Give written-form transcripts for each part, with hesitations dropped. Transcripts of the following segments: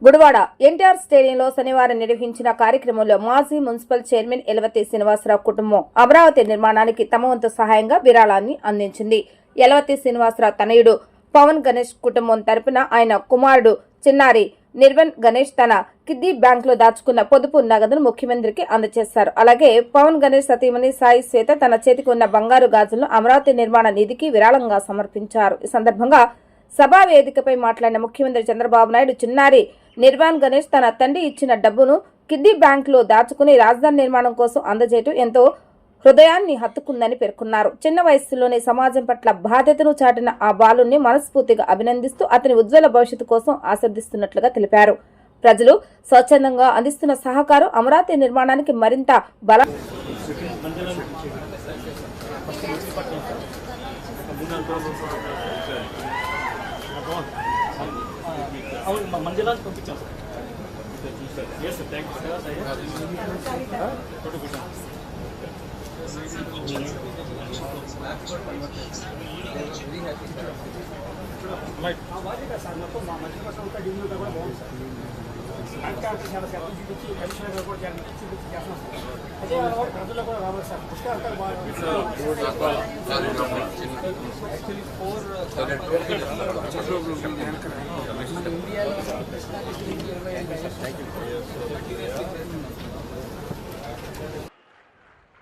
గుడివాడ ఎన్టీఆర్ స్టేడియంలో శనివారం నిర్వహించిన కార్యక్రమంలో మాజీ మున్సిపల్ చైర్మన్ ఎలవతి శ్రీనివాసరావు కుటుంబం అమరావతి నిర్మాణానికి తమ వంతు సహాయంగా విరాళాన్ని అందించింది. ఎలవతి శ్రీనివాసరావు తనయుడు పవన్ గణేష్ కుటుంబం తరపున ఆయన కుమారుడు చిన్నారి నిర్వన్ గణేష్ తన కిడ్నీ బ్యాంక్ లో దాచుకున్న పొదుపు నగదును ముఖ్యమంత్రికి అందజేశారు. అలాగే పవన్ గణేష్ సతీమణి సాయి శ్వేత తన చేతికి ఉన్న బంగారు గాజులను అమరావతి నిర్మాణ నిధికి విరాళంగా సమర్పించారు. ఈ సందర్భంగా సభా వేదికపై మాట్లాడిన ముఖ్యమంత్రి చంద్రబాబు నాయుడు చిన్నారి నిర్వాన్ గణేష్ తన తండ్రి ఇచ్చిన డబ్బును కిడ్నీ బ్యాంక్ లో దాచుకుని రాజధాని నిర్మాణం కోసం అందజేయటం ఎంతో హృదయాన్ని హత్తుకుందని పేర్కొన్నారు. చిన్న వయస్సులోనే సమాజం పట్ల బాధ్యతను చాటిన ఆ బాలుని మనస్ఫూర్తిగా అభినందిస్తూ అతని ఉజ్వల భవిష్యత్తు కోసం ఆశీర్దిస్తున్నట్లుగా తెలిపారు. ప్రజలు స్వచ్ఛందంగా అందిస్తున్న సహకారం అమరావతి నిర్మాణానికి మరింత బలం మందిలా పంపించాం సార్. ప్రజలు కూడా రావాలి సార్. పుష్కరాలు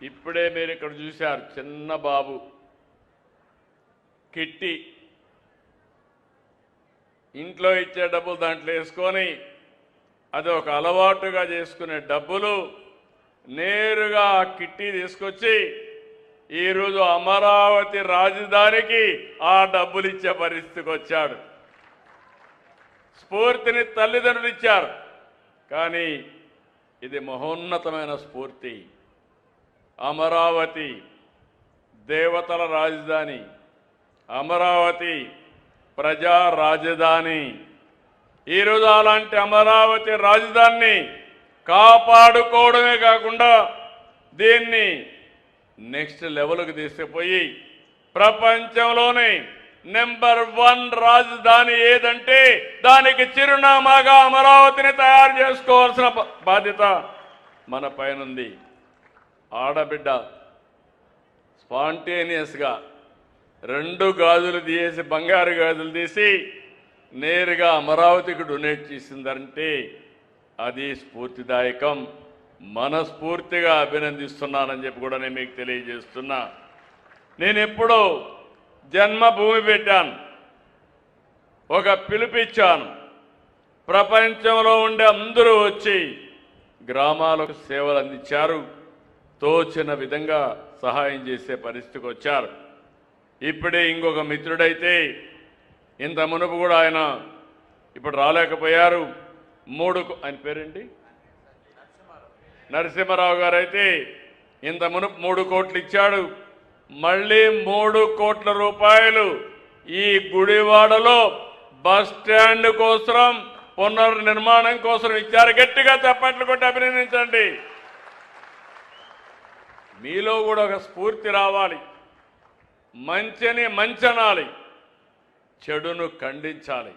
ఇప్పుడే మీరు ఇక్కడ చూశారు, చిన్న బాబు కిట్టి ఇంట్లో ఇచ్చే డబ్బులు దాంట్లో వేసుకొని అది ఒక అలవాటుగా చేసుకునే డబ్బులు నేరుగా ఆ కిట్టి తీసుకొచ్చి ఈరోజు అమరావతి రాజధానికి ఆ డబ్బులు ఇచ్చే పరిస్థితికి వచ్చాడు. స్ఫూర్తిని తల్లిదండ్రులు ఇచ్చారు, కానీ ఇది మహోన్నతమైన స్ఫూర్తి. అమరావతి దేవతల రాజధాని, అమరావతి ప్రజా రాజధాని. ఈరోజు అలాంటి అమరావతి రాజధానిని కాపాడుకోవడమే కాకుండా దీన్ని నెక్స్ట్ లెవెల్కి తీసుకుపోయి ప్రపంచంలోనే నెంబర్ 1 రాజధాని ఏదంటే దానికి చిరునామాగా అమరావతిని తయారు చేసుకోవాల్సిన బాధ్యత మన పైనుంది. ఆడబిడ్డ స్పాంటేనియస్గా 2 గాజులు తీసి బంగారు గాజులు తీసి నేరుగా అమరావతికి డొనేట్ చేసిందంటే అది స్ఫూర్తిదాయకం. మనస్ఫూర్తిగా అభినందిస్తున్నానని చెప్పి కూడా నేను మీకు తెలియజేస్తున్నా. నేను ఎప్పుడో జన్మభూమి పెట్టాను, ఒక పిలుపిచ్చాను. ప్రపంచంలో ఉండే అందరూ వచ్చి గ్రామాలకు సేవలు అందించారు, తోచిన విధంగా సహాయం చేసే పరిస్థితికి వచ్చారు. ఇప్పుడే ఇంకొక మిత్రుడైతే ఇంత మునుపు కూడా ఆయన ఇప్పుడు రాలేకపోయారు. ఆయన పేరేంటి, నరసింహారావు గారు అయితే ఇంత మునుపు 3 కోట్లు ఇచ్చాడు. మళ్ళీ 3 కోట్ల రూపాయలు ఈ గుడివాడలో బస్ స్టాండ్ కోసం పునర్నిర్మాణం కోసం ఇచ్చారు. గట్టిగా చప్పట్లు కొట్టి అభినందించండి. మీలో కూడా ఒక స్ఫూర్తి రావాలి. మంచిని మంచనాలి, చెడును ఖండించాలి.